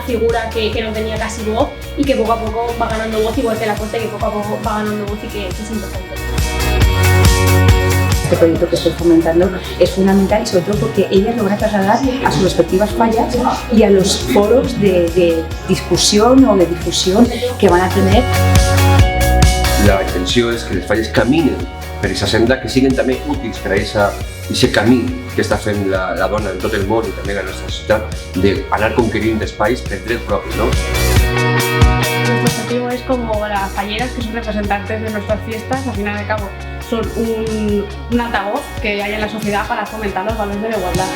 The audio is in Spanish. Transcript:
figura que no tenía casi voz y que poco a poco va ganando voz, igual que La Corte, que poco a poco va ganando voz y que es importante. Este proyecto que estoy fomentando es fundamental, sobre todo porque ellas lo van a trasladar a sus respectivas fallas y a los foros de discusión o de difusión que van a tener. La intenció és que les falles caminen per aquesta senda, que siguin també útils per a aquest camí que està fent la dona en tot el món i també a la nostra ciutat, d'anar conquerint espais per dret propi, ¿no? Nuestro objetivo es como las falleras, que son representantes de nuestras fiestas, al final y al cabo son un altavoz que hay en la sociedad para fomentar los valores de la igualdad.